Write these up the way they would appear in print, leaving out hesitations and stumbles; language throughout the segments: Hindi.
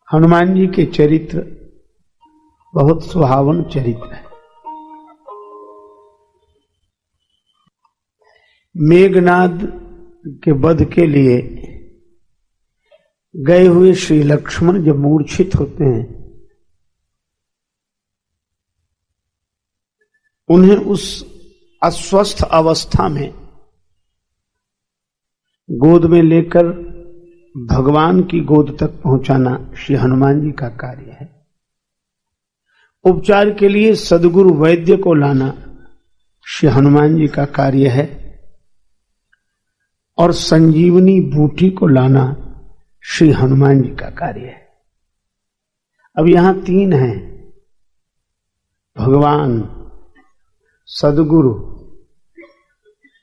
हनुमान जी के चरित्र बहुत सुहावन चरित्र है। मेघनाद के वध के लिए गए हुए श्री लक्ष्मण जब मूर्छित होते हैं, उन्हें उस अस्वस्थ अवस्था में गोद में लेकर भगवान की गोद तक पहुंचाना श्री हनुमान जी का कार्य है। उपचार के लिए सद्गुरु वैद्य को लाना श्री हनुमान जी का कार्य है और संजीवनी बूटी को लाना श्री हनुमान जी का कार्य है। अब यहां तीन हैं, भगवान, सद्गुरु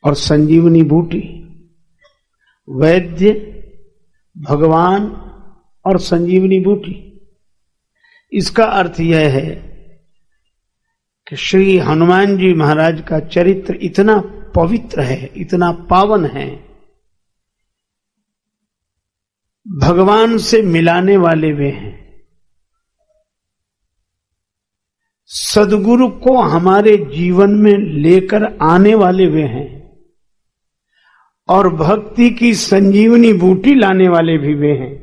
और संजीवनी बूटी। वैद्य, भगवान और संजीवनी बूटी। इसका अर्थ यह है कि श्री हनुमान जी महाराज का चरित्र इतना पवित्र है, इतना पावन है, भगवान से मिलाने वाले वे हैं। सद्गुरु को हमारे जीवन में लेकर आने वाले वे हैं और भक्ति की संजीवनी बूटी लाने वाले भी वे हैं,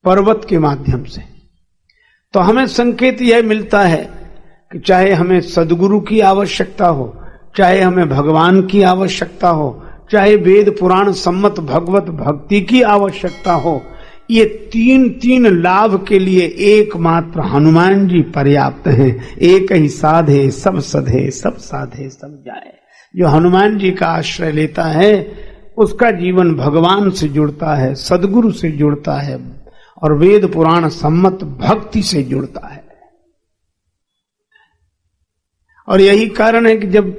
पर्वत के माध्यम से। तो हमें संकेत यह मिलता है कि चाहे हमें सद्गुरु की आवश्यकता हो, चाहे हमें भगवान की आवश्यकता हो, चाहे वेद पुराण सम्मत भगवत भक्ति की आवश्यकता हो, ये तीन लाभ के लिए एकमात्र हनुमान जी पर्याप्त हैं। एक ही साधे सब सधे, सब साधे सब जाए। जो हनुमान जी का आश्रय लेता है उसका जीवन भगवान से जुड़ता है, सद्गुरु से जुड़ता है और वेद पुराण सम्मत भक्ति से जुड़ता है। और यही कारण है कि जब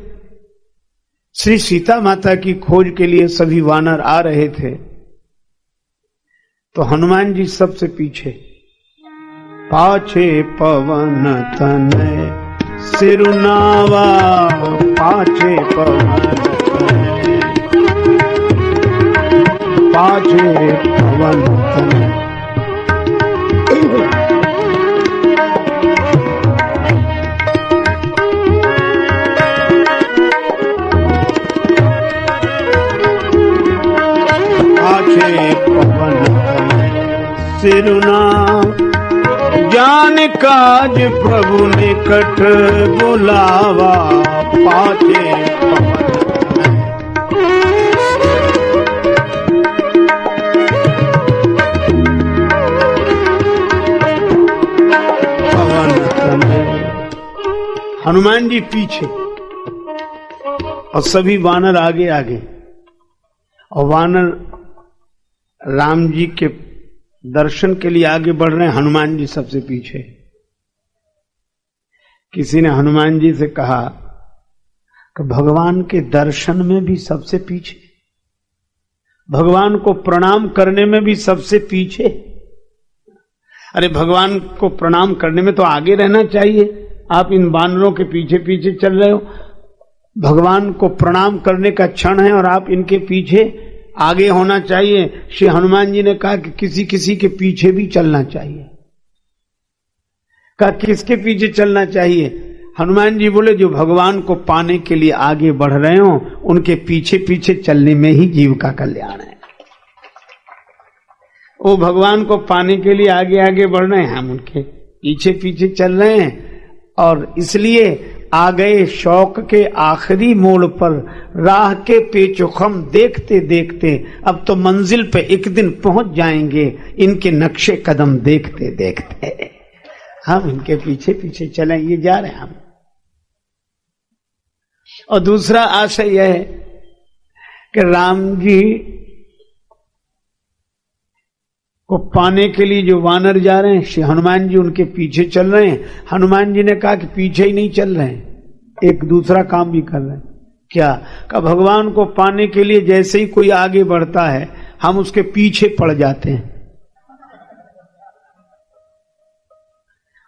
श्री सीता माता की खोज के लिए सभी वानर आ रहे थे तो हनुमान जी सबसे पीछे। पाछे पवन तनय सिरुनावा, पाछे पवन तनय, पाछे पवन तनय। पाछे पवन सिरुना, जान काज प्रभु निकट बुलावा, पाछे पवन तनय। हनुमान जी पीछे और सभी वानर आगे आगे, और वानर राम जी के दर्शन के लिए आगे बढ़ रहे हैं, हनुमान जी सबसे पीछे। किसी ने हनुमान जी से कहा कि भगवान के दर्शन में भी सबसे पीछे, भगवान को प्रणाम करने में भी सबसे पीछे। अरे भगवान को प्रणाम करने में तो आगे रहना चाहिए, आप इन वानरों के पीछे पीछे चल रहे हो। भगवान को प्रणाम करने का क्षण है और आप इनके पीछे आगे होना चाहिए। श्री हनुमान जी ने कहा कि किसी किसी के पीछे भी चलना चाहिए। कहा किसके पीछे चलना चाहिए? हनुमान जी बोले जो भगवान को पाने के लिए आगे बढ़ रहे हो उनके पीछे पीछे चलने में ही जीव का कल्याण है। वो भगवान को पाने के लिए आगे आगे बढ़ रहे हैं, हम उनके पीछे पीछे चल रहे हैं। और इसलिए आ गए शौक के आखिरी मोड़ पर, राह के पेचोखम देखते देखते, अब तो मंजिल पे एक दिन पहुंच जाएंगे, इनके नक्शे कदम देखते देखते। हम इनके पीछे पीछे चलें, ये जा रहे हैं हम। और दूसरा आशय यह है कि राम जी को पाने के लिए जो वानर जा रहे हैं, श्री हनुमान जी उनके पीछे चल रहे हैं। हनुमान जी ने कहा कि पीछे ही नहीं चल रहे हैं, एक दूसरा काम भी कर रहे हैं। क्या? का भगवान को पाने के लिए जैसे ही कोई आगे बढ़ता है हम उसके पीछे पड़ जाते हैं,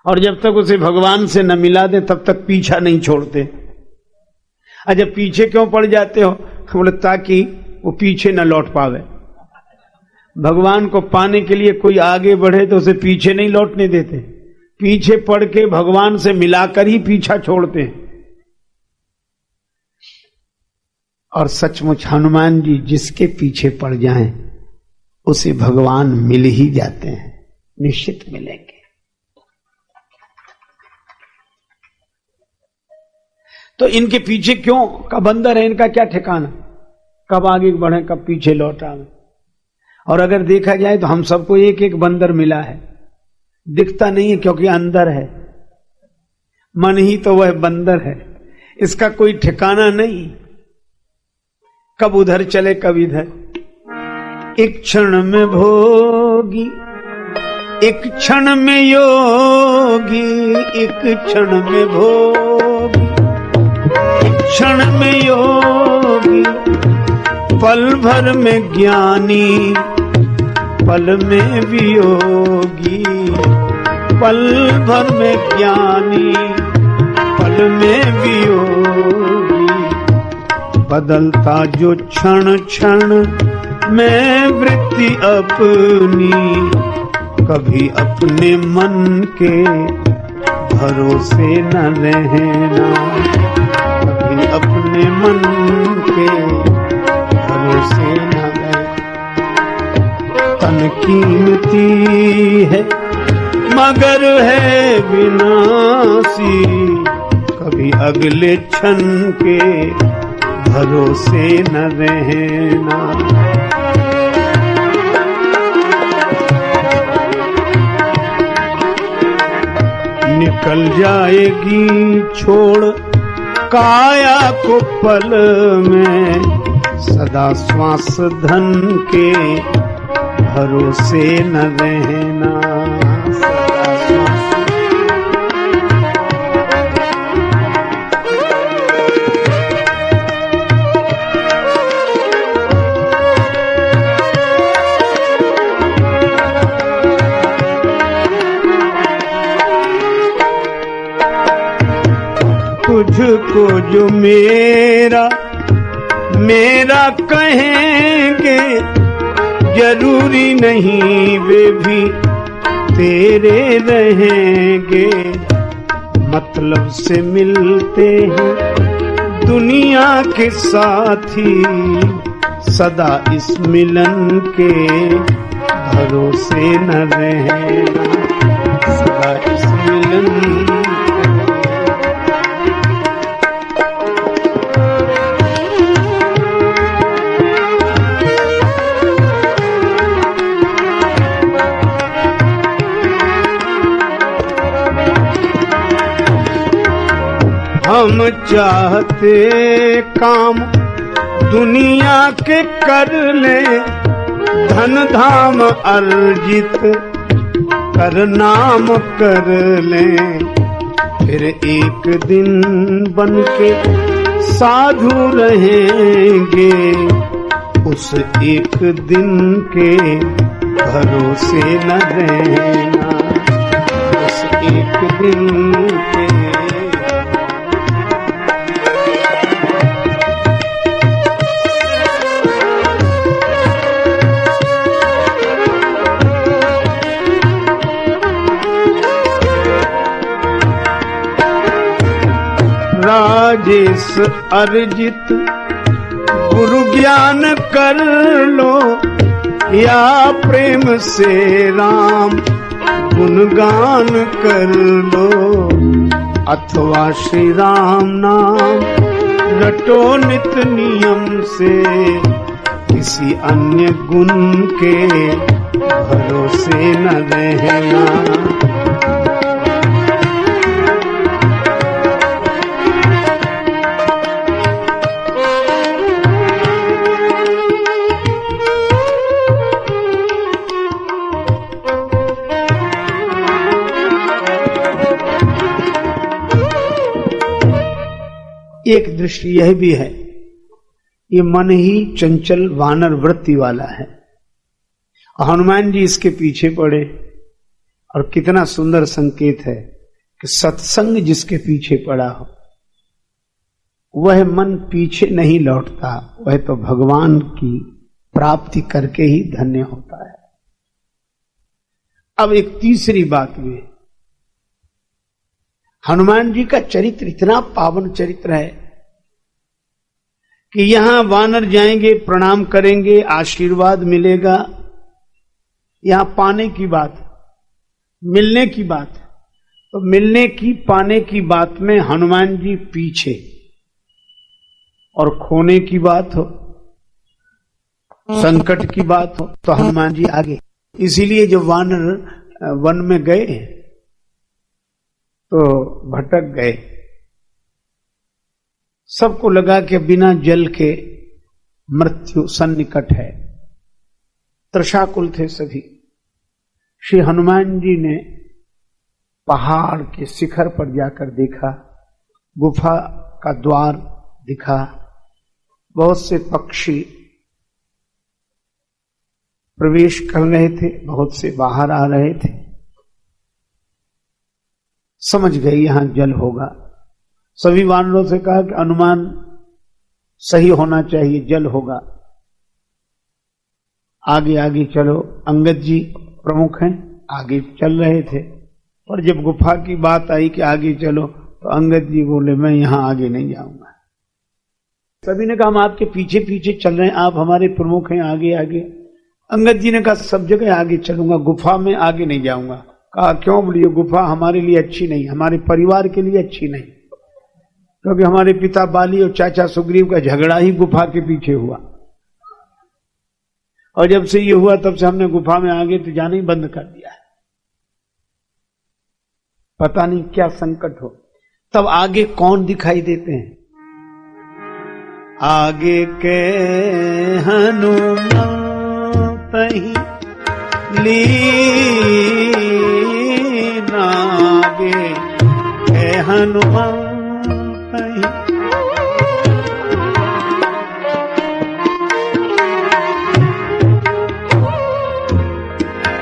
और जब तक उसे भगवान से न मिला दे तब तक पीछा नहीं छोड़ते। अच्छा, पीछे क्यों पड़ जाते हो? बोले ताकि वो पीछे न लौट पावे। भगवान को पाने के लिए कोई आगे बढ़े तो उसे पीछे नहीं लौटने देते, पीछे पड़ के भगवान से मिलाकर ही पीछा छोड़ते हैं। और सचमुच हनुमान जी जिसके पीछे पड़ जाएं उसे भगवान मिल ही जाते हैं, निश्चित मिलेंगे। तो इनके पीछे क्यों का बंदर है, इनका क्या ठिकाना, कब आगे बढ़े कब पीछे लौट आवे। और अगर देखा जाए तो हम सबको एक एक बंदर मिला है, दिखता नहीं है क्योंकि अंदर है, मन ही तो वह बंदर है, इसका कोई ठिकाना नहीं, कब उधर चले कब इधर। एक क्षण में भोगी एक क्षण में योगी, एक क्षण में भोगी एक क्षण में योगी, पल भर में ज्ञानी पल में वियोगी, पल भर में ज्ञानी पल में वियोगी। बदलता जो क्षण क्षण में वृत्ति अपनी, कभी अपने मन के भरोसे न रहना, कभी अपने मन के भरोसे न रहना। तन कीमती है मगर है विनाशी, कभी अगले क्षण के भरोसे न रहना। निकल जाएगी छोड़ काया को पल में, सदा श्वास धन के भरोसे न रहना, सदा श्वास। तुझको जो मेरा मेरा कहेंगे, जरूरी नहीं वे भी तेरे रहेंगे। मतलब से मिलते हैं दुनिया के साथी, सदा इस मिलन के भरोसे न रहना, सदा इस मिलन। हम चाहते काम दुनिया के कर ले, धन धाम अर्जित कर नाम कर ले, फिर एक दिन बन के साधु रहेंगे, उस एक दिन के भरोसे न रहना, उस एक दिन के। राजेश अर्जित गुरु ज्ञान कर लो, या प्रेम से राम गुणगान कर लो, अथवा श्री राम नाम रटो नित नियम से, किसी अन्य गुण के भरोसे न रहना। एक दृष्टि यह भी है, ये मन ही चंचल वानर वृत्ति वाला है, हनुमान जी इसके पीछे पड़े। और कितना सुंदर संकेत है कि सत्संग जिसके पीछे पड़ा हो वह मन पीछे नहीं लौटता, वह तो भगवान की प्राप्ति करके ही धन्य होता है। अब एक तीसरी बात भी है, हनुमान जी का चरित्र इतना पावन चरित्र है कि यहां वानर जाएंगे, प्रणाम करेंगे, आशीर्वाद मिलेगा। यहां पाने की बात, मिलने की बात, तो मिलने की पाने की बात में हनुमान जी पीछे, और खोने की बात हो, संकट की बात हो तो हनुमान जी आगे। इसीलिए जब वानर वन में गए तो भटक गए, सबको लगा कि बिना जल के मृत्यु सन्निकट है, तृषाकुल थे सभी। श्री हनुमान जी ने पहाड़ के शिखर पर जाकर देखा, गुफा का द्वार दिखा, बहुत से पक्षी प्रवेश कर रहे थे, बहुत से बाहर आ रहे थे। समझ गए यहां जल होगा। सभी वानरों से कहा कि अनुमान सही होना चाहिए, जल होगा, आगे आगे चलो। अंगद जी प्रमुख हैं, आगे चल रहे थे, और जब गुफा की बात आई कि आगे चलो तो अंगद जी बोले मैं यहां आगे नहीं जाऊंगा। सभी ने कहा हम आपके पीछे पीछे चल रहे हैं, आप हमारे प्रमुख हैं, आगे आगे। अंगद जी ने कहा सब जगह आगे चलूंगा, गुफा में आगे नहीं जाऊंगा। कहा क्यों? बोलिए गुफा हमारे लिए अच्छी नहीं, हमारे परिवार के लिए अच्छी नहीं, क्योंकि हमारे पिता बाली और चाचा सुग्रीव का झगड़ा ही गुफा के पीछे हुआ, और जब से ये हुआ तब से हमने गुफा में आगे तो जाना ही बंद कर दिया है। पता नहीं क्या संकट हो। तब आगे कौन दिखाई देते हैं? आगे के हनुमान लीना, आगे के हनुमान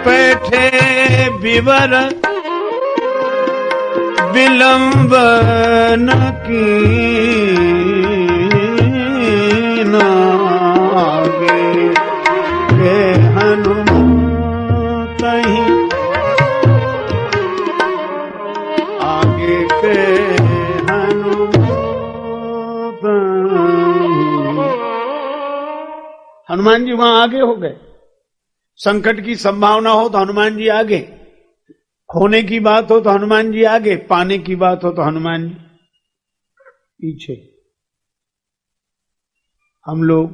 बैठे विवर विलंब न कीना, आगे के हनुमत ही, आगे के हनुमत। हनुमान जी वहां आगे हो गए। संकट की संभावना हो तो हनुमान जी आगे, खोने की बात हो तो हनुमान जी आगे, पाने की बात हो तो हनुमान जी पीछे। हम लोग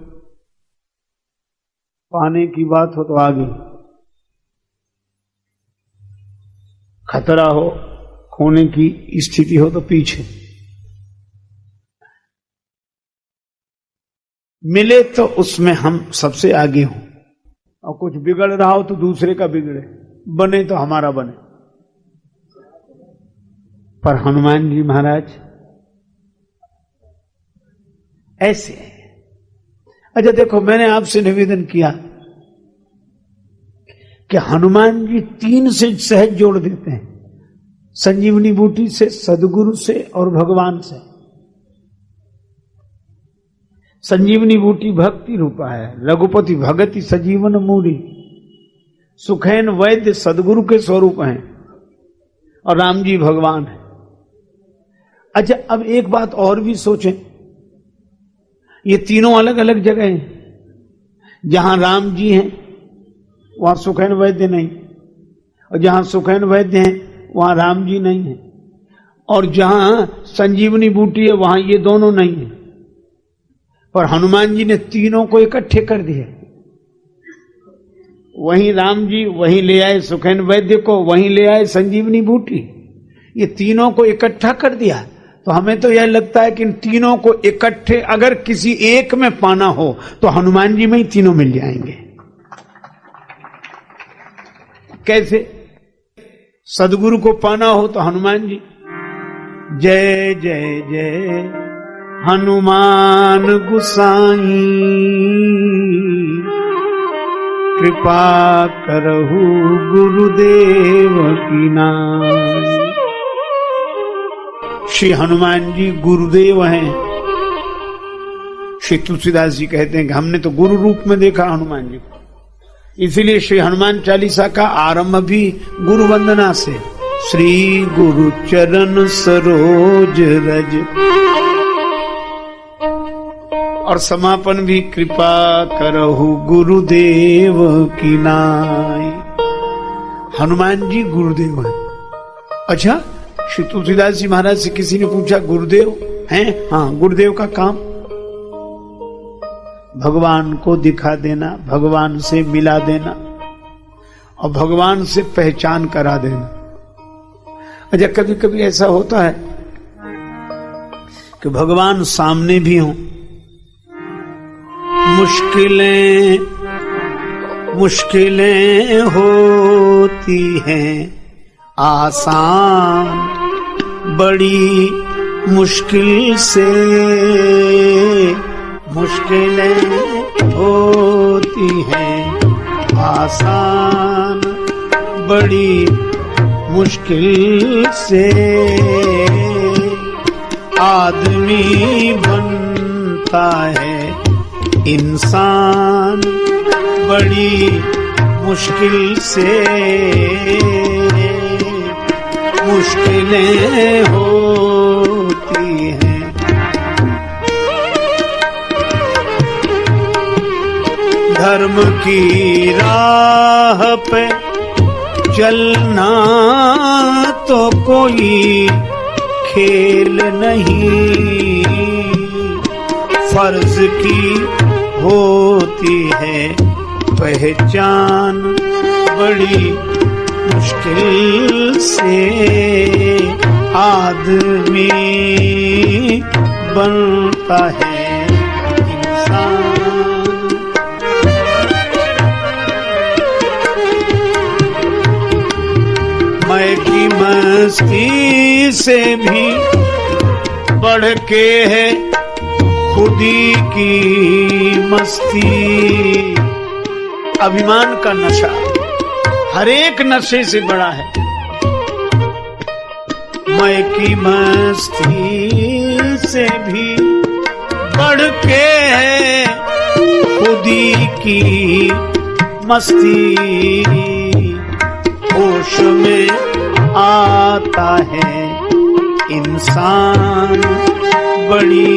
पाने की बात हो तो आगे, खतरा हो, खोने की स्थिति हो तो पीछे। मिले तो उसमें हम सबसे आगे हों, और कुछ बिगड़ रहा हो तो दूसरे का बिगड़े, बने तो हमारा बने। पर हनुमान जी महाराज ऐसे हैं। अच्छा देखो, मैंने आपसे निवेदन किया कि हनुमान जी 3 से सहज जोड़ देते हैं, संजीवनी बूटी से, सदगुरु से और भगवान से। संजीवनी बूटी भक्ति रूपा है, रघुपति भगति सजीवन मूरी, सुखैन वैद्य सदगुरु के स्वरूप हैं, और राम जी भगवान है। अच्छा अब एक बात और भी सोचें, ये तीनों अलग अलग जगह हैं। जहां राम जी हैं वहां सुखैन वैद्य नहीं, और जहां सुखैन वैद्य हैं वहां राम जी नहीं है, और जहां संजीवनी बूटी है वहां ये दोनों नहीं है। पर हनुमान जी ने तीनों को इकट्ठे कर दिया। वहीं राम जी वहीं ले आए सुखैन वैद्य को, वहीं ले आए संजीवनी बूटी, ये तीनों को इकट्ठा कर दिया। तो हमें तो यह लगता है कि इन तीनों को इकट्ठे अगर किसी एक में पाना हो तो हनुमान जी में ही तीनों मिल जाएंगे। कैसे? सदगुरु को पाना हो तो हनुमान जी, जय जय जय हनुमान गुसाई, कृपा करहु गुरुदेव की नाई। श्री हनुमान जी गुरुदेव हैं, श्री तुलसीदास जी कहते हैं कि हमने तो गुरु रूप में देखा हनुमान जी को, इसीलिए श्री हनुमान चालीसा का आरंभ भी गुरु वंदना से, श्री गुरु चरण सरोज रज, और समापन भी कृपा करहु गुरुदेव की नाई। हनुमान जी गुरुदेव हैं। अच्छा, श्री तुलसीदास जी महाराज से किसी ने पूछा गुरुदेव हैं? हाँ, गुरुदेव का काम भगवान को दिखा देना, भगवान से मिला देना और भगवान से पहचान करा देना। अच्छा, कभी कभी ऐसा होता है कि भगवान सामने भी हों, मुश्किलें होती हैं आसान, बड़ी मुश्किल से मुश्किलें होती हैं आसान, बड़ी मुश्किल से आदमी बनता है इंसान, बड़ी मुश्किल से मुश्किलें होती हैं। धर्म की राह पे चलना तो कोई खेल नहीं, फर्ज की होती है पहचान, बड़ी मुश्किल से आदमी बनता है इंसान। मैं की मस्ती से भी बढ़ के है खुदी की मस्ती। अभिमान का नशा हर एक नशे से बड़ा है। मैं की मस्ती से भी बढ़ के है खुदी की मस्ती। होश में आता है इंसान, बड़ी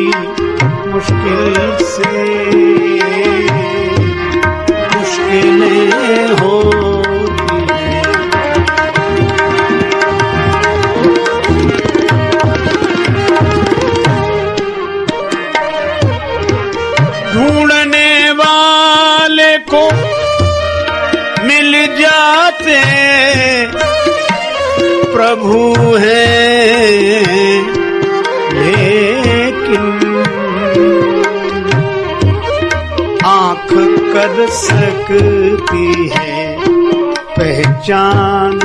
मुश्किल से मुश्किलें होती हैं। ढूंढने वाले को मिल जाते प्रभु हैं, लेकिन आँख कर सकती है पहचान,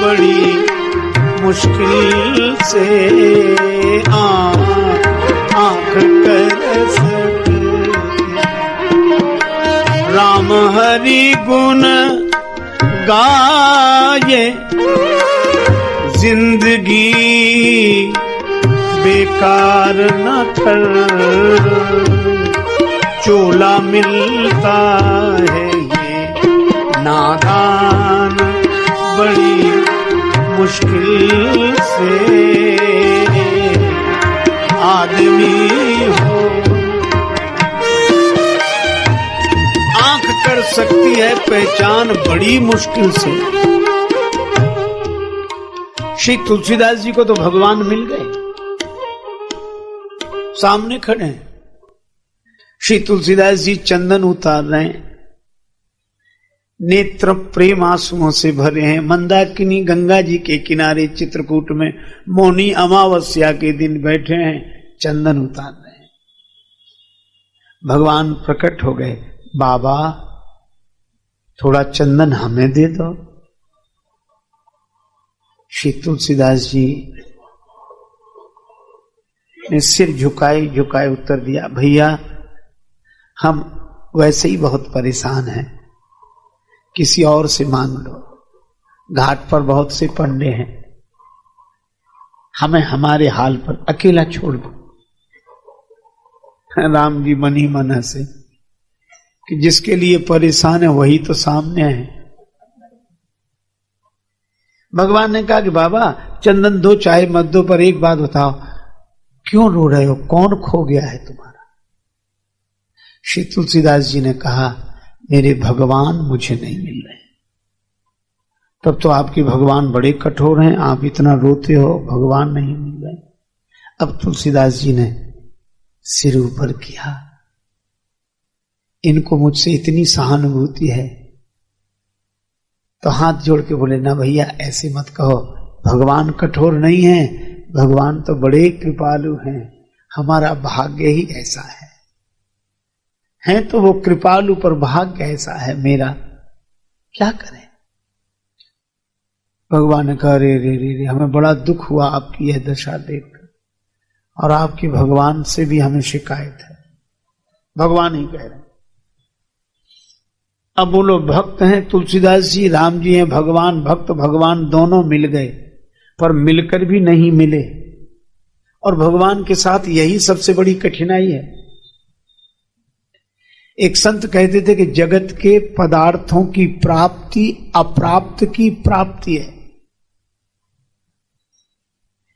बड़ी मुश्किल से आँख कर सकती है। राम हरि गुण गाये जिंदगी बेकार न कर, चोला मिलता है ये नादान, बड़ी मुश्किल से आदमी हो। आंख कर सकती है पहचान, बड़ी मुश्किल से। श्री तुलसीदास जी को तो भगवान मिल गए, सामने खड़े हैं। श्री तुलसीदास जी चंदन उतार रहे हैं, नेत्र प्रेम आंसुओं से भरे हैं। मंदाकिनी गंगा जी के किनारे चित्रकूट में मौनी अमावस्या के दिन बैठे हैं, चंदन उतार रहे हैं। भगवान प्रकट हो गए, बाबा थोड़ा चंदन हमें दे दो। श्री तुलसीदास जी ने सिर झुकाए झुकाए उत्तर दिया, भैया हम वैसे ही बहुत परेशान हैं, किसी और से मांग लो। घाट पर बहुत से पंडे हैं, हमें हमारे हाल पर अकेला छोड़ दो। राम जी मन ही मन हंसे कि जिसके लिए परेशान है वही तो सामने है। भगवान ने कहा कि बाबा चंदन दो चाहे मत दो, पर एक बात बताओ, क्यों रो रहे हो, कौन खो गया है तुम्हारा? श्री तुलसीदास जी ने कहा मेरे भगवान मुझे नहीं मिल रहे। तब तो आपके भगवान बड़े कठोर हैं, आप इतना रोते हो, भगवान नहीं मिल रहे। अब तुलसीदास जी ने सिर ऊपर किया, इनको मुझसे इतनी सहानुभूति है, तो हाथ जोड़ के बोले ना भैया ऐसे मत कहो, भगवान कठोर नहीं है, भगवान तो बड़े कृपालु हैं, हमारा भाग्य ही ऐसा है तो वो कृपालु पर भाग्य ऐसा है मेरा, क्या करें? भगवान ने कहा रे रे रे रे, हमें बड़ा दुख हुआ आपकी यह दशा देखकर, और आपके भगवान से भी हमें शिकायत है। भगवान ही कह रहे हैं। अब वो लोग भक्त हैं, तुलसीदास जी राम जी हैं, भगवान भक्त भगवान दोनों मिल गए, पर मिलकर भी नहीं मिले। और भगवान के साथ यही सबसे बड़ी कठिनाई है। एक संत कहते थे कि जगत के पदार्थों की प्राप्ति अप्राप्त की प्राप्ति है।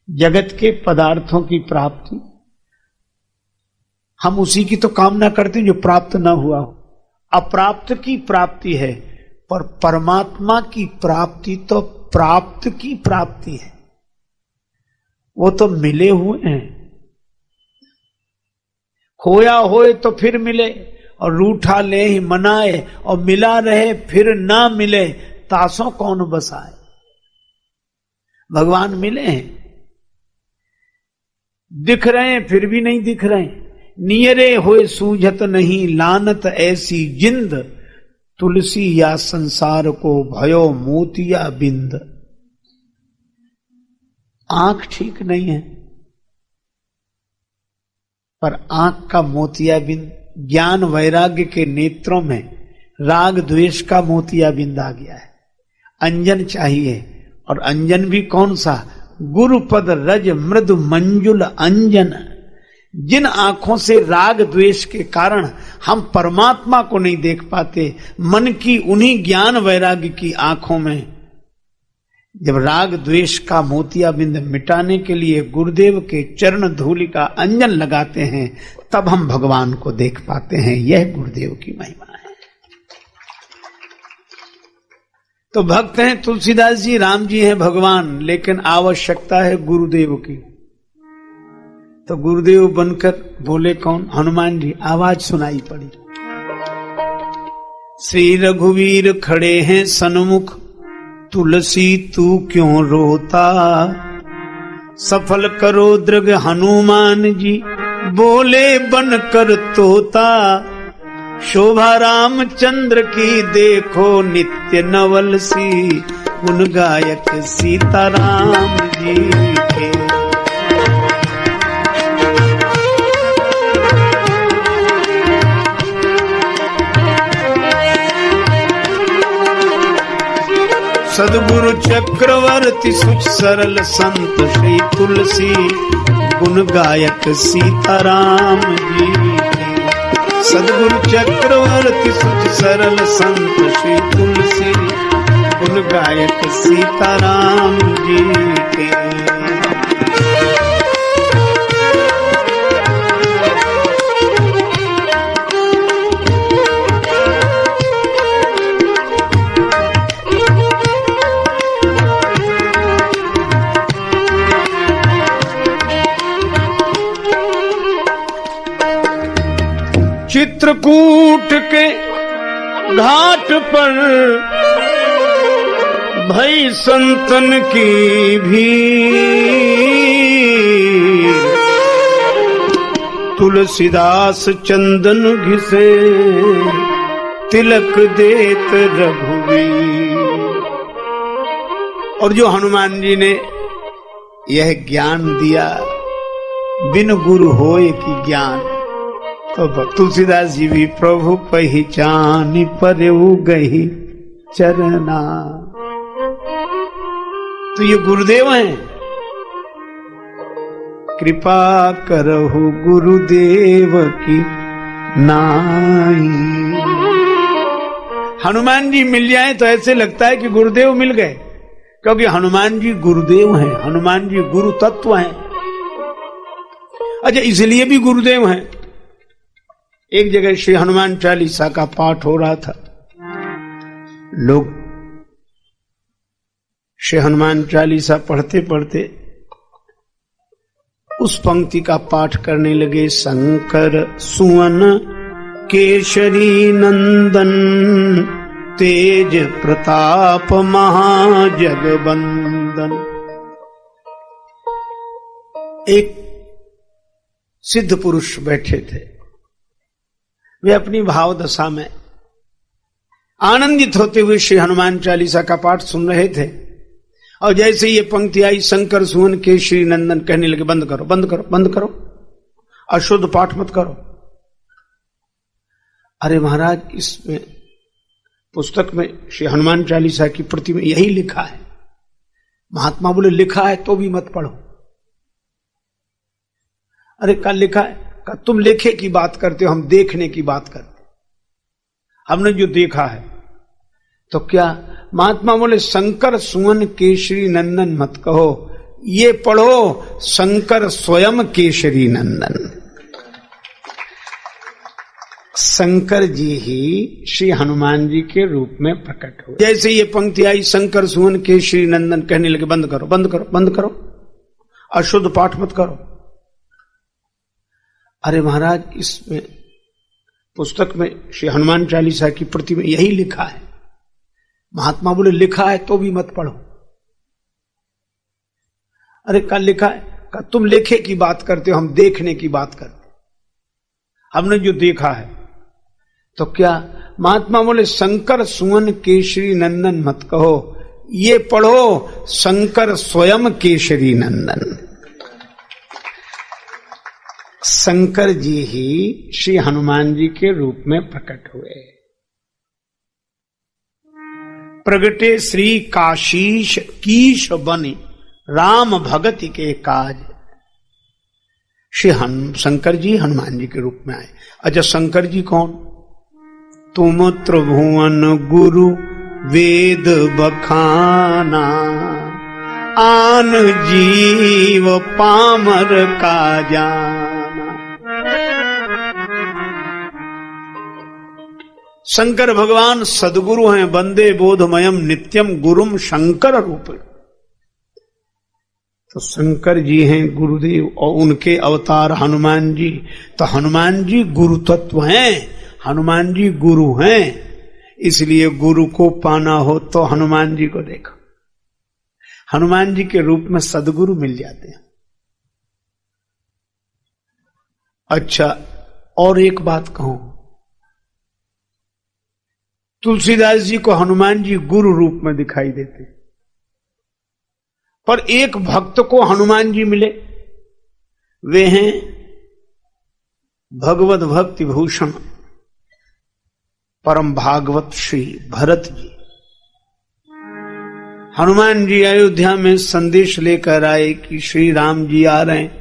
जगत के पदार्थों की प्राप्ति, हम उसी की तो कामना करते हैं जो प्राप्त ना हुआ हो। अप्राप्त की प्राप्ति है, पर परमात्मा की प्राप्ति तो प्राप्त की प्राप्ति है। वो तो मिले हुए हैं, खोया होए तो फिर मिले, और रूठा ले ही मनाए, और मिला रहे फिर ना मिले, तासों कौन बसाए। भगवान मिले हैं, दिख रहे हैं फिर भी नहीं दिख रहे। नियरे होए सूझत नहीं, लानत ऐसी जिंद, तुलसी या संसार को भयो मोतिया बिंद। आंख ठीक नहीं है, पर आंख का मोतिया बिंद, ज्ञान वैराग्य के नेत्रों में राग द्वेष का मोतिया बिंद आ गया है। अंजन चाहिए, और अंजन भी कौन सा? गुरुपद रज मृदु मंजुल अंजन। जिन आंखों से राग द्वेष के कारण हम परमात्मा को नहीं देख पाते, मन की उन्हीं ज्ञान वैराग्य की आंखों में जब राग द्वेष का मोतिया बिंद मिटाने के लिए गुरुदेव के चरण धूलि का अंजन लगाते हैं, तब हम भगवान को देख पाते हैं। यह गुरुदेव की महिमा है। तो भक्त हैं तुलसीदास जी, राम जी हैं भगवान, लेकिन आवश्यकता है गुरुदेव की। तो गुरुदेव बनकर बोले कौन? हनुमान जी। आवाज सुनाई पड़ी, श्री रघुवीर खड़े हैं सन्मुख, तुलसी तू क्यों रोता, सफल करो दृग हनुमान जी, बोले बनकर तोता। शोभा रामचंद्र की देखो नित्य नवल सी, गुण गायक सीताराम जी के। सदगुरु चक्रवर्ती सुच सरल संत श्री तुलसी, गुण गायक सीताराम जी के। सदगुरु चक्रवर्ती सुच सरल संत श्री तुलसी, गुण गायक सीताराम जी के। चित्रकूट के घाट पर भई संतन की भीड़, तुलसीदास चंदन घिसे तिलक देत रघुवीर। और जो हनुमान जी ने यह ज्ञान दिया, बिन गुरु होए की ज्ञान, तो तुलसीदास जी भी प्रभु पहचानी परऊ गही चरना। तो ये गुरुदेव हैं कृपा करहु गुरुदेव की नाई। हनुमान जी मिल जाए तो ऐसे लगता है कि गुरुदेव मिल गए, क्योंकि हनुमान जी गुरुदेव हैं, हनुमान जी गुरु तत्व हैं। अच्छा, इसलिए भी गुरुदेव हैं। एक जगह श्री हनुमान चालीसा का पाठ हो रहा था, लोग श्री हनुमान चालीसा पढ़ते पढ़ते उस पंक्ति का पाठ करने लगे। शंकर सुवन केशरी नंदन, तेज प्रताप महाजगबंदन। एक सिद्ध पुरुष बैठे थे, वे अपनी भाव दशा में आनंदित होते हुए श्री हनुमान चालीसा का पाठ सुन रहे थे, और जैसे ये पंक्ति आई, शंकर सुवन केशरी नंदन, कहने लगे बंद करो बंद करो बंद करो, अशुद्ध पाठ मत करो। अरे महाराज, इसमें पुस्तक में श्री हनुमान चालीसा की प्रति में यही लिखा है। महात्मा बोले लिखा है तो भी मत पढ़ो। अरे कल लिखा है, कल तुम लेखे की बात करते हो, हम देखने की बात करते, हमने जो देखा है। तो क्या महात्मा बोले शंकर सुवन केशरी नंदन मत कहो, ये पढ़ो शंकर स्वयं केशरी नंदन। शंकर जी ही श्री हनुमान जी के रूप में प्रकट हुए। जैसे ये पंक्ति आई, शंकर सुवन केशरी नंदन, कहने लगे बंद करो बंद करो बंद करो, अशुद्ध पाठ मत करो। अरे महाराज, इसमें पुस्तक में श्री हनुमान चालीसा की प्रति में यही लिखा है। महात्मा बोले लिखा है तो भी मत पढ़ो। अरे कल लिखा है, कल तुम लेखे की बात करते हो, हम देखने की बात करते, हमने जो देखा है। तो क्या महात्मा बोले शंकर सुवन केशरी नंदन मत कहो, ये पढ़ो शंकर स्वयं केशरी नंदन। शंकर जी ही श्री हनुमान जी के रूप में प्रकट हुए। प्रगटे श्री काशीश कीश बने, राम भगति के काज। श्री शंकर जी हनुमान जी के रूप में आए। अच्छा, शंकर जी कौन? तुम त्रिभुवन गुरु वेद बखाना, आन जीव पामर का जाना। शंकर भगवान सदगुरु हैं, वंदे बोधमयम नित्यम गुरुम शंकर रूप। तो शंकर जी हैं गुरुदेव, और उनके अवतार हनुमान जी। तो हनुमान जी गुरु तत्व हैं, हनुमान जी गुरु हैं। इसलिए गुरु को पाना हो तो हनुमान जी को देखो। हनुमान जी के रूप में सदगुरु मिल जाते हैं। अच्छा, और एक बात कहूं, तुलसीदास जी को हनुमान जी गुरु रूप में दिखाई देते, पर एक भक्त को हनुमान जी मिले, वे हैं भगवत भक्ति भूषण परम भागवत श्री भरत जी। हनुमान जी अयोध्या में संदेश लेकर आए कि श्री राम जी आ रहे हैं।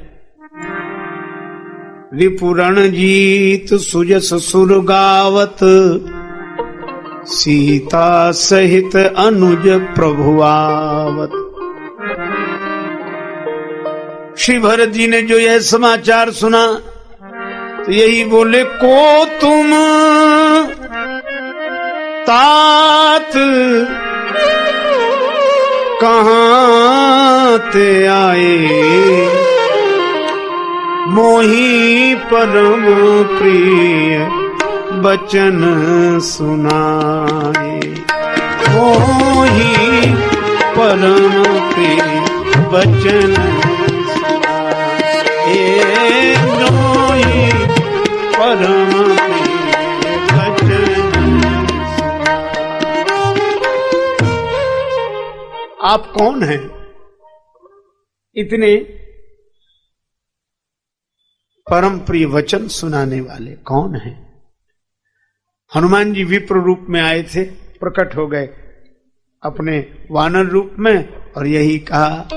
रिपुरण जीत सुजस सुर गावत, सीता सहित अनुज प्रभु आवत। श्री भरत जी ने जो यह समाचार सुना तो यही बोले, को तुम तात कहाँ ते आए, मोही परम प्रिय बचन सुनाए। मोही परम प्रिय बचन सुनाए, मोही परम प्रिय बचन सुनाए। आप कौन हैं? इतने परम प्रिय वचन सुनाने वाले कौन हैं? हनुमान जी विप्र रूप में आए थे, प्रकट हो गए अपने वानर रूप में, और यही कहा,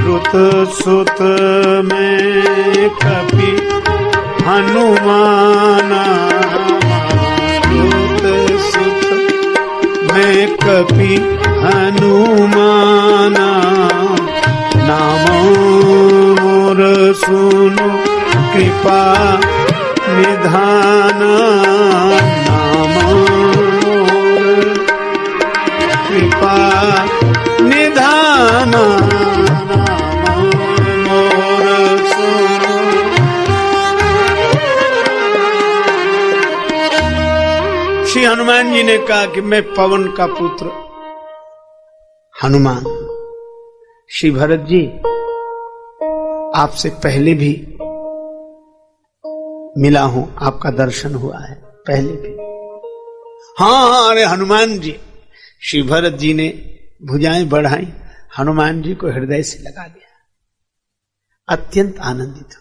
रुत सुत में कपि हनुमाना, रुत सुत में कपि हनुमाना, नाम मोर सुनो कृपा निधाना, नाम मोर कृपा निधाना, नाम मोर सुनो। श्री हनुमान जी ने कहा कि मैं पवन का पुत्र हनुमान, श्री भरत जी आपसे पहले भी मिला हूं, आपका दर्शन हुआ है पहले भी। हाँ, अरे हनुमान जी। श्री भरत जी ने भुजाएं बढ़ाई, हनुमान जी को हृदय से लगा दिया, अत्यंत आनंदित हुए।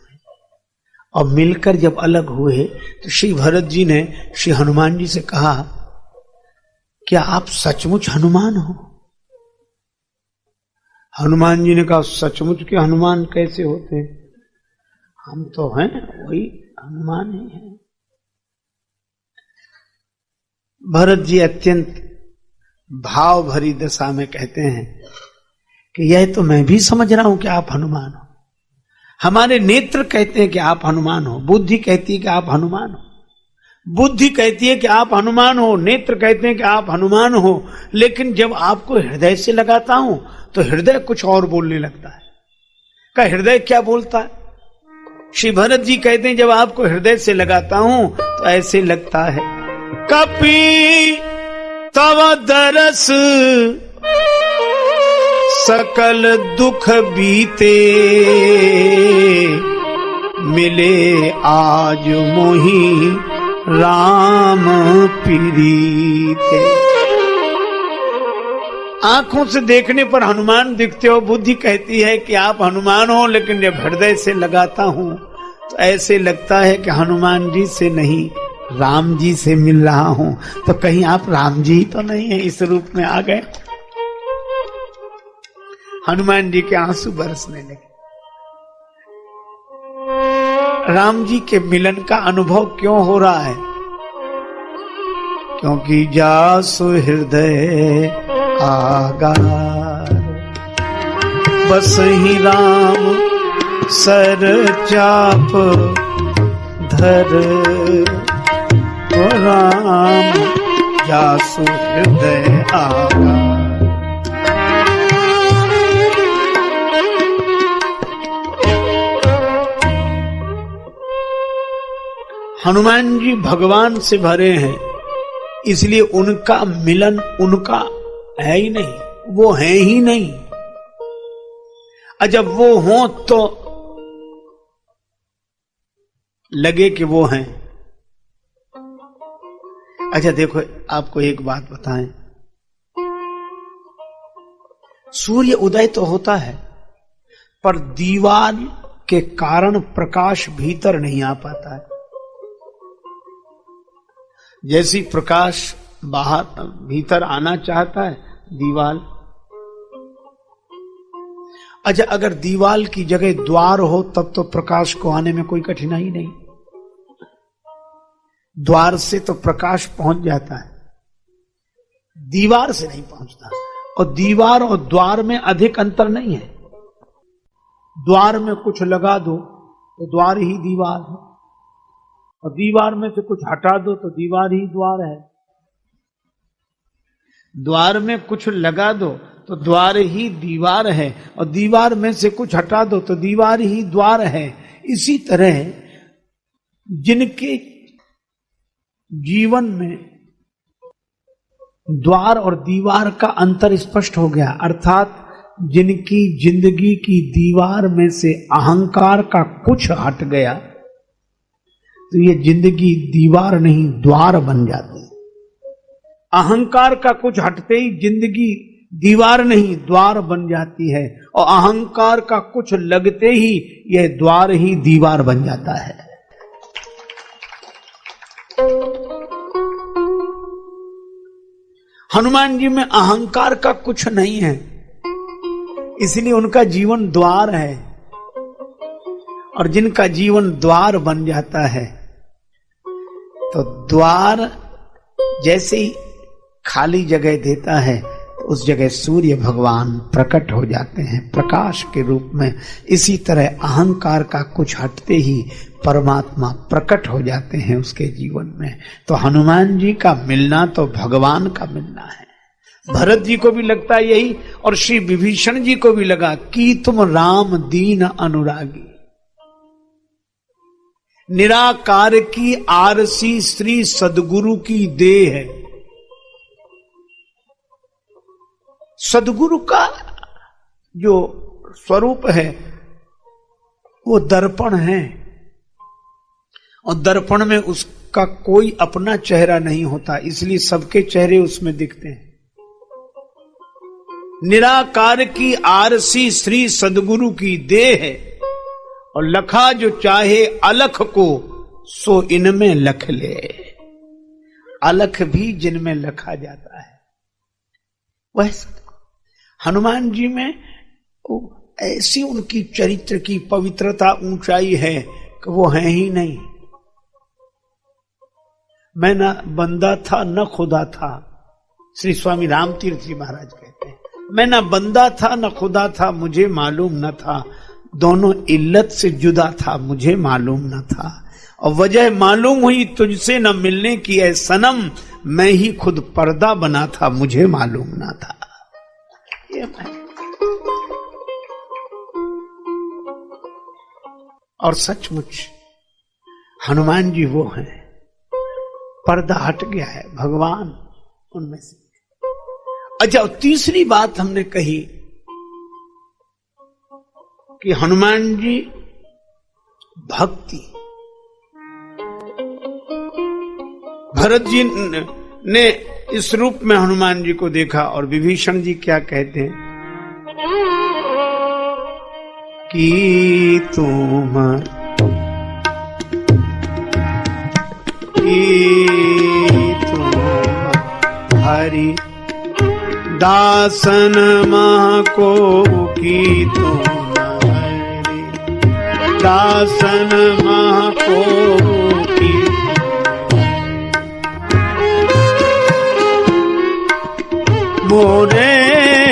और मिलकर जब अलग हुए तो श्री भरत जी ने श्री हनुमान जी से कहा, क्या आप सचमुच हनुमान हो? हनुमान जी ने कहा, सचमुच के हनुमान कैसे होते हैं, हम तो हैं वही हनुमान ही हैं। भरत जी अत्यंत भाव भरी दशा में कहते हैं कि यह तो मैं भी समझ रहा हूं कि आप हनुमान हो, हमारे नेत्र कहते हैं कि आप हनुमान हो, बुद्धि कहती है कि आप हनुमान हो, बुद्धि कहती है कि आप हनुमान हो, नेत्र कहते हैं कि आप हनुमान हो, लेकिन जब आपको हृदय से लगाता हूं तो हृदय कुछ और बोलने लगता है। का हृदय क्या बोलता है? श्री भरत जी कहते हैं, जब आपको हृदय से लगाता हूं तो ऐसे लगता है, कपि तव दरस सकल दुख बीते, मिले आज मोहि राम प्रीते। आंखों से देखने पर हनुमान दिखते हो, बुद्धि कहती है कि आप हनुमान हो, लेकिन जब हृदय से लगाता हूं तो ऐसे लगता है कि हनुमान जी से नहीं राम जी से मिल रहा हूं। तो कहीं आप राम जी तो नहीं है, इस रूप में आ गए। हनुमान जी के आंसू बरसने लगे। राम जी के मिलन का अनुभव क्यों हो रहा है? क्योंकि जासु हृदय आगार, बसहि राम सर चाप धर, तो राम जासु हृदय आगार। हनुमान जी भगवान से भरे हैं, इसलिए उनका मिलन उनका है ही नहीं, वो है ही नहीं। और जब वो हो तो लगे कि वो हैं। अच्छा देखो, आपको एक बात बताएं, सूर्य उदय तो होता है पर दीवार के कारण प्रकाश भीतर नहीं आ पाता है। जैसी प्रकाश बाहर भीतर आना चाहता है दीवार, अच्छा अगर दीवार की जगह द्वार हो तब तो प्रकाश को आने में कोई कठिनाई नहीं, द्वार से तो प्रकाश पहुंच जाता है, दीवार से नहीं पहुंचता। और दीवार और द्वार में अधिक अंतर नहीं है। द्वार में कुछ लगा दो तो द्वार ही दीवार है, और दीवार में से कुछ हटा दो तो दीवार ही द्वार है। द्वार में कुछ लगा दो तो द्वार ही दीवार है, और दीवार में से कुछ हटा दो तो दीवार ही द्वार है। इसी तरह जिनके जीवन में द्वार और दीवार का अंतर स्पष्ट हो गया, अर्थात जिनकी जिंदगी की दीवार में से अहंकार का कुछ हट गया, तो ये जिंदगी दीवार नहीं द्वार बन जाती। अहंकार का कुछ हटते ही जिंदगी दीवार नहीं द्वार बन जाती है, और अहंकार का कुछ लगते ही यह द्वार ही दीवार बन जाता है। हनुमान जी में अहंकार का कुछ नहीं है, इसलिए उनका जीवन द्वार है, और जिनका जीवन द्वार बन जाता है तो द्वार जैसे ही खाली जगह देता है तो उस जगह सूर्य भगवान प्रकट हो जाते हैं प्रकाश के रूप में। इसी तरह अहंकार का कुछ हटते ही परमात्मा प्रकट हो जाते हैं उसके जीवन में। तो हनुमान जी का मिलना तो भगवान का मिलना है। भरत जी को भी लगता है यही, और श्री विभीषण जी को भी लगा कि तुम राम दीन अनुरागी, निराकार की आरसी श्री सदगुरु की देह है। सदगुरु का जो स्वरूप है वो दर्पण है, और दर्पण में उसका कोई अपना चेहरा नहीं होता, इसलिए सबके चेहरे उसमें दिखते हैं। निराकार की आरसी श्री सदगुरु की देह है, और लखा जो चाहे अलख को सो इनमें लख ले। अलख भी जिनमें लखा जाता है वह सदगुरु। हनुमान जी में ऐसी उनकी चरित्र की पवित्रता ऊंचाई है कि वो है ही नहीं। मैं न बंदा था न खुदा था, श्री स्वामी रामतीर्थ जी महाराज कहते हैं, मैं न बंदा था न खुदा था, मुझे मालूम न था, दोनों इल्लत से जुदा था, मुझे मालूम न था, और वजह मालूम हुई तुझसे न मिलने की है सनम, मैं ही खुद पर्दा बना था, मुझे मालूम न था। ये और सचमुच हनुमान जी वो हैं, पर्दा हट गया है, भगवान उनमें से। अच्छा, तीसरी बात हमने कही कि हनुमान जी भक्ति। भरत जी ने इस रूप में हनुमान जी को देखा, और विभीषण जी क्या कहते हैं कि तुम हरि दासन मां को की तुम हरि दासन मां को की मोरे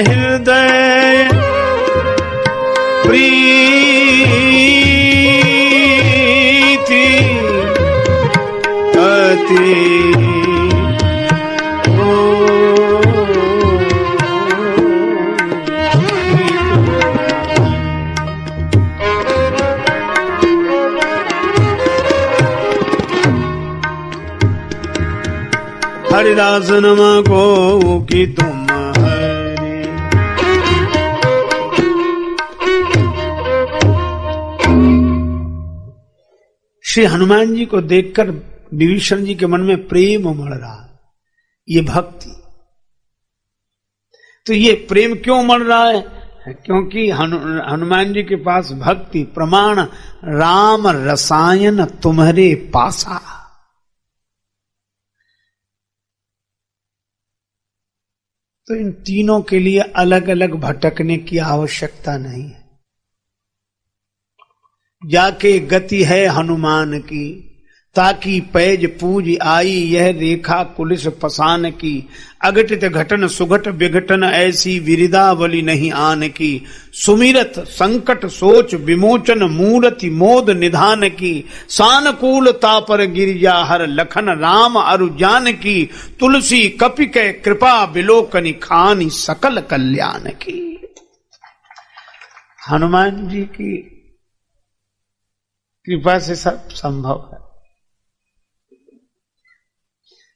हृदय प्रीति अति हरिदासन मां को की तुम हरि। श्री हनुमान जी को देखकर विभीषण जी के मन में प्रेम उमड़ रहा, ये भक्ति। तो ये प्रेम क्यों उमड़ रहा है? क्योंकि हनुमान जी के पास भक्ति प्रमाण राम रसायन तुम्हारे पासा। तो इन तीनों के लिए अलग अलग भटकने की आवश्यकता नहीं है। जाके गति है हनुमान की, ताकि पैज पूज आई यह रेखा कुलिस पसान की। अघटित घटन सुघट विघटन ऐसी विरिदावली नहीं आन की। सुमिरत संकट सोच विमोचन मूर्ति मोद निधान की। सानुकूलता पर गिरिजा हर लखन राम अरु जान की। तुलसी कपि के कृपा विलोकनी खानी सकल कल्याण की। हनुमान जी की कृपा से सब संभव है,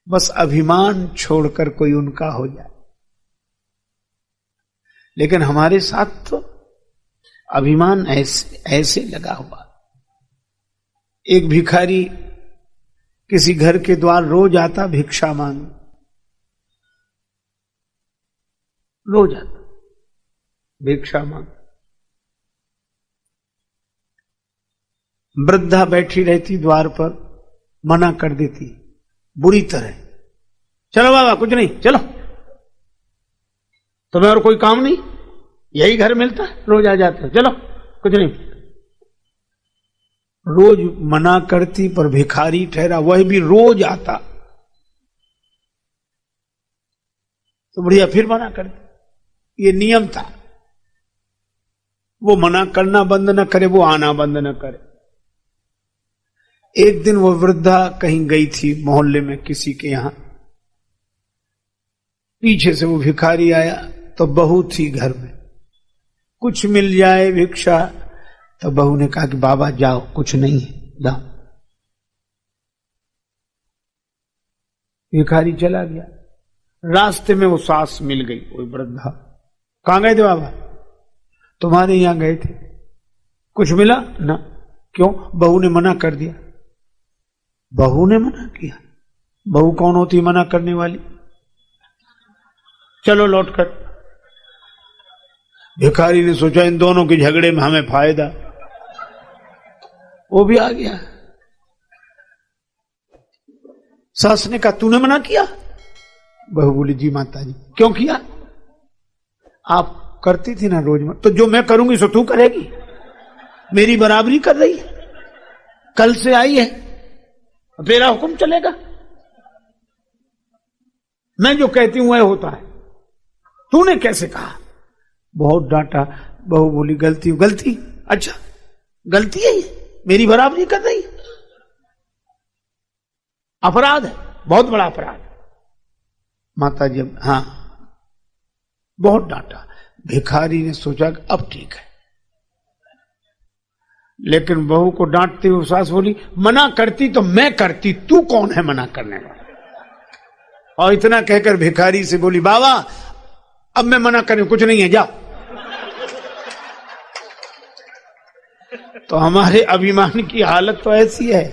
बस अभिमान छोड़कर कोई उनका हो जाए। लेकिन हमारे साथ तो अभिमान ऐसे लगा हुआ। एक भिखारी किसी घर के द्वार रोज आता भिक्षा मांग, रोज आता भिक्षा मांग। वृद्धा बैठी रहती द्वार पर, मना कर देती बुरी तरह, चलो बाबा कुछ नहीं, चलो तुम्हें और कोई काम नहीं, यही घर मिलता है, रोज आ जाते हो, चलो कुछ नहीं। रोज मना करती पर भिखारी ठहरा, वह भी रोज आता तो बढ़िया फिर मना करती। ये नियम था, वो मना करना बंद न करे, वो आना बंद न करे। एक दिन वो वृद्धा कहीं गई थी मोहल्ले में किसी के यहां, पीछे से वो भिखारी आया तो बहू थी घर में, कुछ मिल जाए भिक्षा। तो बहू ने कहा कि बाबा जाओ, कुछ नहीं है, जाओ। भिखारी चला गया। रास्ते में वो सास मिल गई, वो वृद्धा। कहां गए थे बाबा? तुम्हारे यहां गए थे, कुछ मिला ना? क्यों? बहू ने मना कर दिया। बहू ने मना किया? बहू कौन होती मना करने वाली? चलो लौटकर। भिखारी ने सोचा इन दोनों के झगड़े में हमें फायदा, वो भी आ गया। सास ने कहा तूने मना किया? बहू बोली जी माता जी। क्यों किया? आप करती थी ना रोज में, तो जो मैं करूंगी सो तू करेगी? मेरी बराबरी कर रही है, कल से आई है, तेरा हुक्म चलेगा? मैं जो कहती हूं वह होता है, तूने कैसे कहा? बहुत डांटा। बहू बोली गलती हो। गलती? अच्छा गलती है ये, मेरी बराबरी कर रही है, अपराध है, बहुत बड़ा अपराध। माता जी हाँ, बहुत डांटा। भिखारी ने सोचा कि अब ठीक है, लेकिन बहू को डांटती हुई सास बोली मना करती तो मैं करती, तू कौन है मना करने वाला? और इतना कहकर भिखारी से बोली बाबा अब मैं मना करूं, कुछ नहीं है, जाओ। तो हमारे अभिमान की हालत तो ऐसी है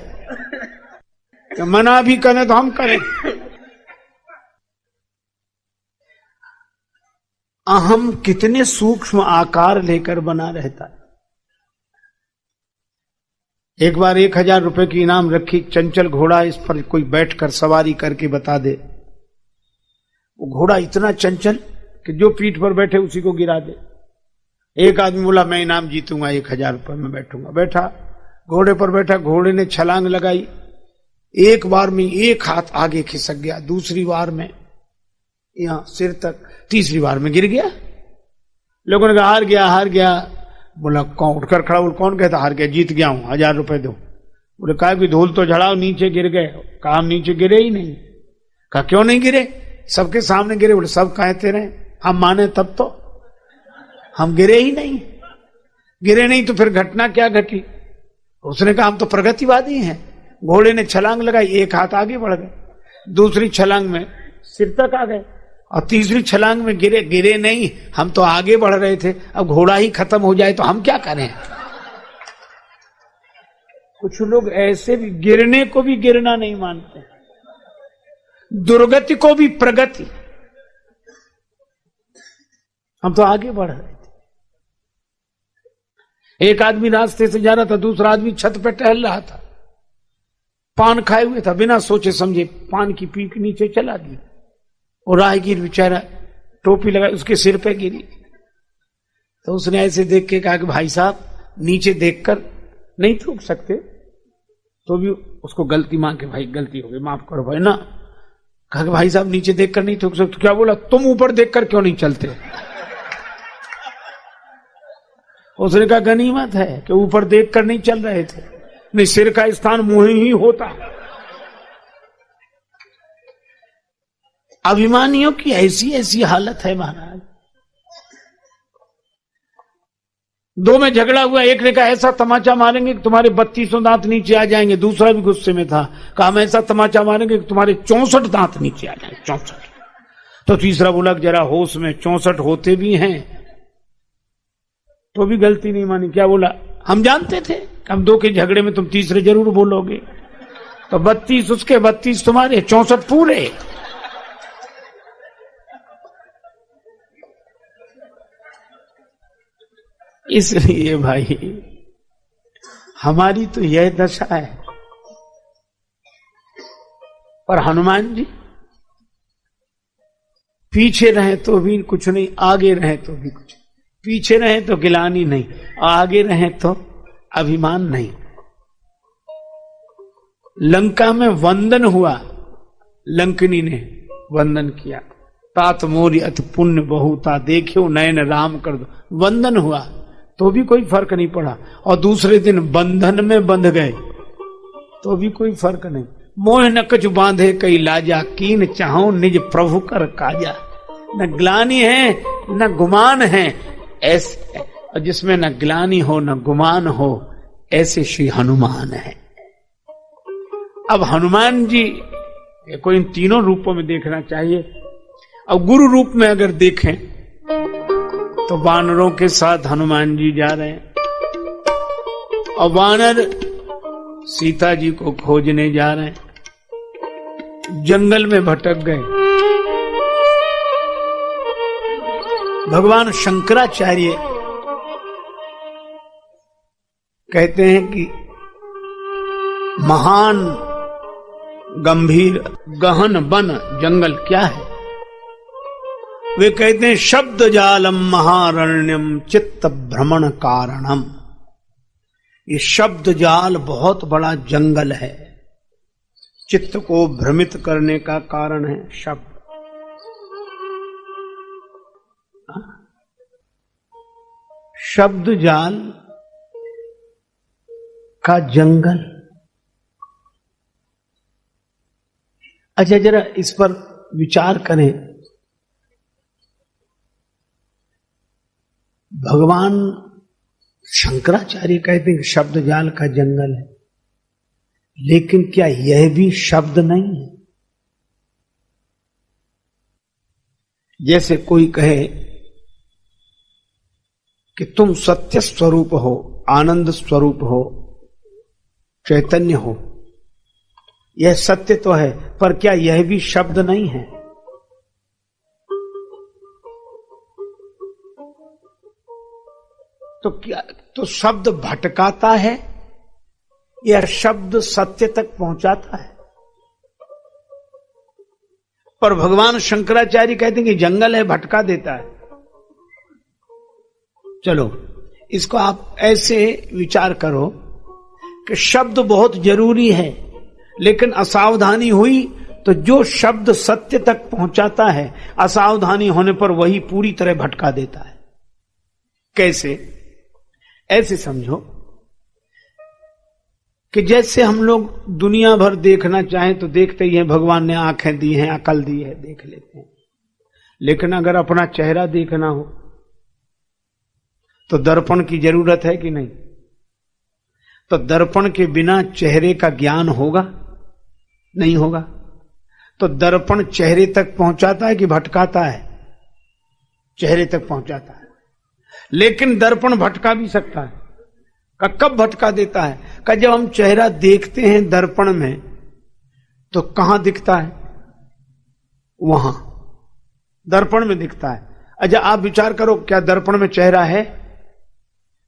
कि मना भी करें तो हम करें। अहम कितने सूक्ष्म आकार लेकर बना रहता है। एक बार 1000 रुपए की इनाम रखी, चंचल घोड़ा, इस पर कोई बैठकर सवारी करके बता दे। वो घोड़ा इतना चंचल कि जो पीठ पर बैठे उसी को गिरा दे। एक आदमी बोला मैं इनाम जीतूंगा, 1000 रुपए में बैठूंगा। बैठा, घोड़े पर बैठा, घोड़े ने छलांग लगाई, एक बार में एक हाथ आगे खिसक गया, दूसरी बार में यहां सिर तक, तीसरी बार में गिर गया। लोगों ने कहा हार गया, हार गया। बोला कौन? उठकर खड़ा, बोल कौन कहता हार गया? जीत गया हूं, 1000 रुपए दो। बोले कहा कि धूल तो झड़ाओ, नीचे गिर गए। कहा हम नीचे गिरे ही नहीं। कहा क्यों नहीं गिरे? सबके सामने गिरे। बोले सब कहते रहे, हम माने तब तो, हम गिरे ही नहीं। गिरे नहीं तो फिर घटना क्या घटी? उसने कहा हम तो प्रगतिवादी हैं। घोड़े ने छलांग लगाई, एक हाथ आगे बढ़ गए, दूसरी छलांग में सिर तक आ गए, और तीसरी छलांग में गिरे। गिरे नहीं, हम तो आगे बढ़ रहे थे, अब घोड़ा ही खत्म हो जाए तो हम क्या करें? कुछ लोग ऐसे भी गिरने को भी गिरना नहीं मानते, दुर्गति को भी प्रगति। हम तो आगे बढ़ रहे थे। एक आदमी रास्ते से जा रहा था, दूसरा आदमी छत पे टहल रहा था, पान खाए हुए था, बिना सोचे समझे पान की पीक नीचे चला दी, और राहगीर बेचारा टोपी लगाई, उसके सिर पे गिरी। तो उसने ऐसे देख के कहा कि भाई साहब नीचे देखकर नहीं थूक सकते? तो भी उसको गलती मान के, भाई गलती हो गई, माफ करो भाई ना। कहा कि भाई साहब नीचे देखकर नहीं थूक सकते। क्या बोला? तुम ऊपर देखकर क्यों नहीं चलते? उसने कहा गनीमत है कि ऊपर देखकर नहीं चल रहे थे, नहीं सिर का स्थान मुंह ही होता। अभिमानियों की ऐसी ऐसी हालत है महाराज। दो में झगड़ा हुआ, एक ने कहा ऐसा तमाचा मारेंगे कि तुम्हारे 32 दांत नीचे आ जाएंगे। दूसरा भी गुस्से में था, कहा हम ऐसा तमाचा मारेंगे कि तुम्हारे 64 दांत नीचे आ जाएंगे, 64। तो तीसरा बोला जरा होश में, 64 होते भी हैं तो भी गलती नहीं मानी। क्या बोला? हम जानते थे हम दो के झगड़े में तुम तीसरे जरूर बोलोगे, तो 32 उसके, 32 तुम्हारे, 64 पूरे। इसलिए भाई हमारी तो यह दशा है। पर हनुमान जी पीछे रहे तो भी कुछ नहीं, आगे रहे तो भी कुछ नहीं। पीछे रहे तो गिलानी नहीं, आगे रहे तो अभिमान नहीं। लंका में वंदन हुआ, लंकनी ने वंदन किया, तात मोरी अति पुण्य बहुता देखियो नयन राम कर दो, वंदन हुआ तो भी कोई फर्क नहीं पड़ा। और दूसरे दिन बंधन में बंध गए तो भी कोई फर्क नहीं। मोह न कछु बांधे कई लाजा, कीन चाहो निज प्रभु कर काजा। न ग्लानि है न गुमान है, ऐसे और जिसमें न ग्लानि हो न गुमान हो, ऐसे श्री हनुमान है। अब हनुमान जी को इन तीनों रूपों में देखना चाहिए। अब गुरु रूप में अगर देखें तो वानरों के साथ हनुमान जी जा रहे हैं और वानर सीता जी को खोजने जा रहे हैं, जंगल में भटक गए। भगवान शंकराचार्य कहते हैं कि महान गंभीर गहन वन जंगल क्या है? वे कहते हैं शब्द जालम महारण्यम चित्त भ्रमण कारणम। ये शब्द जाल बहुत बड़ा जंगल है, चित्त को भ्रमित करने का कारण है शब्द। शब्द जाल का जंगल। अच्छा जरा इस पर विचार करें। भगवान शंकराचार्य कहते हैं कि शब्द जाल का जंगल है, लेकिन क्या यह भी शब्द नहीं है? जैसे कोई कहे कि तुम सत्य स्वरूप हो, आनंद स्वरूप हो, चैतन्य हो, यह सत्य तो है, पर क्या यह भी शब्द नहीं है? तो क्या तो शब्द भटकाता है या शब्द सत्य तक पहुंचाता है? पर भगवान शंकराचार्य कहते हैं कि जंगल है, भटका देता है। चलो इसको आप ऐसे विचार करो कि शब्द बहुत जरूरी है, लेकिन असावधानी हुई तो जो शब्द सत्य तक पहुंचाता है, असावधानी होने पर वही पूरी तरह भटका देता है। कैसे? ऐसे समझो कि जैसे हम लोग दुनिया भर देखना चाहें तो देखते ही हैं, भगवान ने आंखें दी हैं, अकल दी है, देख लेते हैं। लेकिन अगर अपना चेहरा देखना हो तो दर्पण की जरूरत है कि नहीं? तो दर्पण के बिना चेहरे का ज्ञान होगा? नहीं होगा। तो दर्पण चेहरे तक पहुंचाता है कि भटकाता है? चेहरे तक पहुंचाता है। लेकिन दर्पण भटका भी सकता है। कब भटका देता है? कि जब हम चेहरा देखते हैं दर्पण में तो कहां दिखता है? वहां दर्पण में दिखता है। अच्छा आप विचार करो, क्या दर्पण में चेहरा है?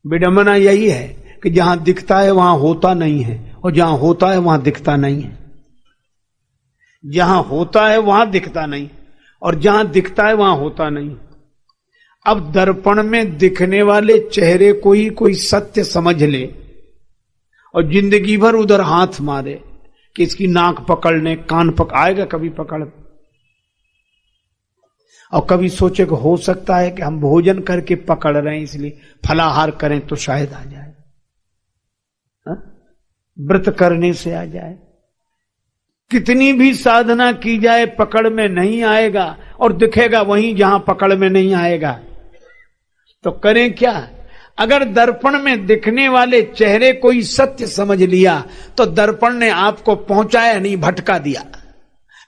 विडंबना यही है कि जहां दिखता है वहां होता नहीं है, और जहां होता है वहां दिखता नहीं है। जहां होता है वहां दिखता नहीं, और जहां दिखता है वहां होता नहीं। अब दर्पण में दिखने वाले चेहरे को ही कोई सत्य समझ ले और जिंदगी भर उधर हाथ मारे कि इसकी नाक पकड़ने, कान आएगा कभी पकड़, और कभी सोचे कि हो सकता है कि हम भोजन करके पकड़ रहे हैं, इसलिए फलाहार करें तो शायद आ जाए, व्रत करने से आ जाए। कितनी भी साधना की जाए पकड़ में नहीं आएगा, और दिखेगा वहीं जहां पकड़ में नहीं आएगा। तो करें क्या? अगर दर्पण में दिखने वाले चेहरे को ही सत्य समझ लिया तो दर्पण ने आपको पहुंचाया नहीं, भटका दिया।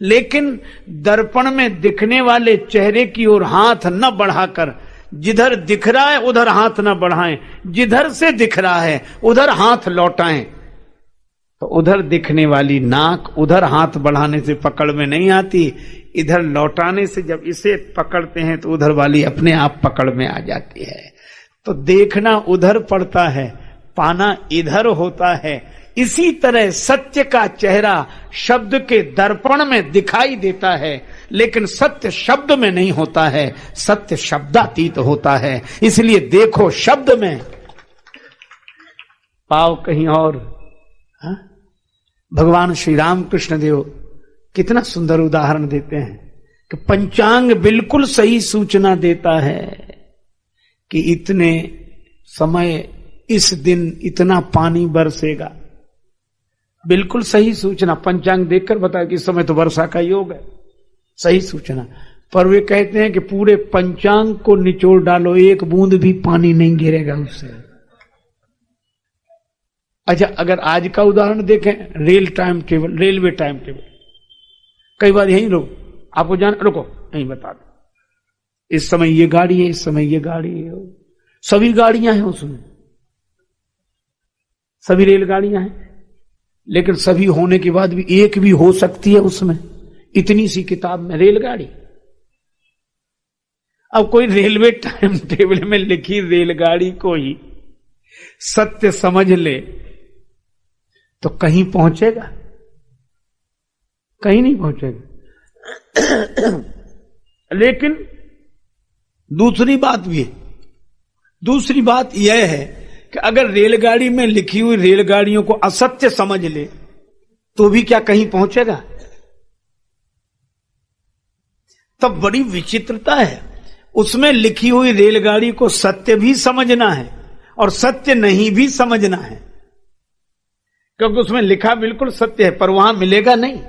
लेकिन दर्पण में दिखने वाले चेहरे की ओर हाथ न बढ़ाकर, जिधर दिख रहा है उधर हाथ न बढ़ाएं, जिधर से दिख रहा है उधर हाथ लौटाएं। तो उधर दिखने वाली नाक उधर हाथ बढ़ाने से पकड़ में नहीं आती, इधर लौटाने से जब इसे पकड़ते हैं तो उधर वाली अपने आप पकड़ में आ जाती है। तो देखना उधर पड़ता है, पाना इधर होता है। इसी तरह सत्य का चेहरा शब्द के दर्पण में दिखाई देता है, लेकिन सत्य शब्द में नहीं होता है, सत्य शब्दातीत होता है। इसलिए देखो शब्द में, पाओ कहीं और। हा? भगवान श्री राम कृष्ण देव कितना सुंदर उदाहरण देते हैं कि पंचांग बिल्कुल सही सूचना देता है कि इतने समय इस दिन इतना पानी बरसेगा। बिल्कुल सही सूचना, पंचांग देखकर बताया कि इस समय तो वर्षा का योग है, सही सूचना। पर वे कहते हैं कि पूरे पंचांग को निचोड़ डालो, एक बूंद भी पानी नहीं गिरेगा उससे। अच्छा, अगर आज का उदाहरण देखें, रेलवे टाइम टेबल, कई बार यही लोग आपको रुको यही बता दो, इस समय ये गाड़ी है, इस समय ये गाड़ी है, सभी गाड़ियां हैं उसमें, सभी रेलगाड़ियां हैं, लेकिन सभी होने के बाद भी एक भी हो सकती है उसमें, इतनी सी किताब में रेलगाड़ी। अब कोई रेलवे टाइम टेबल में लिखी रेलगाड़ी को ही सत्य समझ ले तो कहीं पहुंचेगा? कहीं नहीं पहुंचेगा। लेकिन दूसरी बात भी है, दूसरी बात यह है कि अगर रेलगाड़ी में लिखी हुई रेलगाड़ियों को असत्य समझ ले तो भी क्या कहीं पहुंचेगा? तब बड़ी विचित्रता है। उसमें लिखी हुई रेलगाड़ी को सत्य भी समझना है और सत्य नहीं भी समझना है, क्योंकि उसमें लिखा बिल्कुल सत्य है पर वहां मिलेगा नहीं।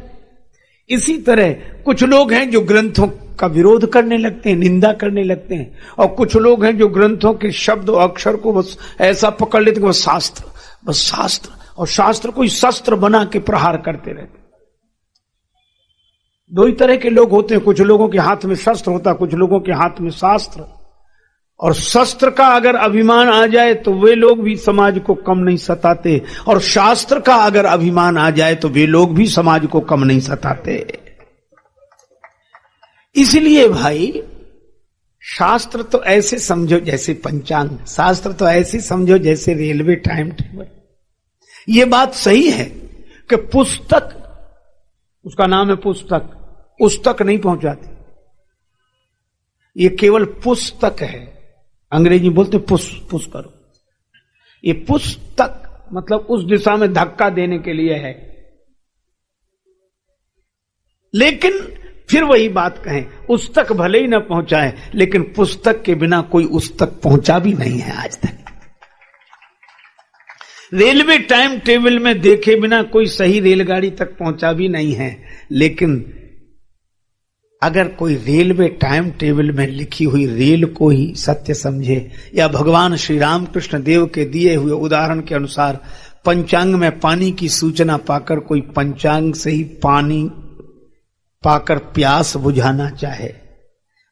इसी तरह कुछ लोग हैं जो ग्रंथों का विरोध करने लगते हैं, निंदा करने लगते हैं, और कुछ लोग हैं जो ग्रंथों के शब्द और अक्षर को बस ऐसा पकड़ लेते कि बस शास्त्र, और शास्त्र को ही शस्त्र बना के प्रहार करते रहते। दो ही तरह के लोग होते हैं, कुछ लोगों के हाथ में शस्त्र होता है, कुछ लोगों के हाथ में शास्त्र। और शस्त्र का अगर अभिमान आ जाए तो वे लोग भी समाज को कम नहीं सताते, और शास्त्र का अगर अभिमान आ जाए तो वे लोग भी समाज को कम नहीं सताते। इसलिए भाई, शास्त्र तो ऐसे समझो जैसे पंचांग, शास्त्र तो ऐसे समझो जैसे रेलवे टाइम टेबल। ये बात सही है कि पुस्तक, उसका नाम है पुस्तक, उस तक नहीं पहुंचाती। ये केवल पुस्तक है, अंग्रेजी बोलते पुश करो। ये पुस्तक मतलब उस दिशा में धक्का देने के लिए है। लेकिन फिर वही बात कहें, उस तक भले ही ना पहुंचाए, लेकिन पुस्तक के बिना कोई उस तक पहुंचा भी नहीं है आज तक। रेलवे टाइम टेबल में देखे बिना कोई सही रेलगाड़ी तक पहुंचा भी नहीं है। लेकिन अगर कोई रेलवे टाइम टेबल में लिखी हुई रेल को ही सत्य समझे, या भगवान श्री रामकृष्ण देव के दिए हुए उदाहरण के अनुसार पंचांग में पानी की सूचना पाकर कोई पंचांग से ही पानी पाकर प्यास बुझाना चाहे,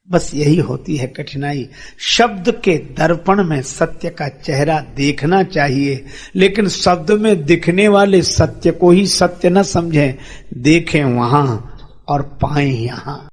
बस यही होती है कठिनाई। शब्द के दर्पण में सत्य का चेहरा देखना चाहिए, लेकिन शब्द में दिखने वाले सत्य को ही सत्य न समझें, देखें वहां और पाएं यहां।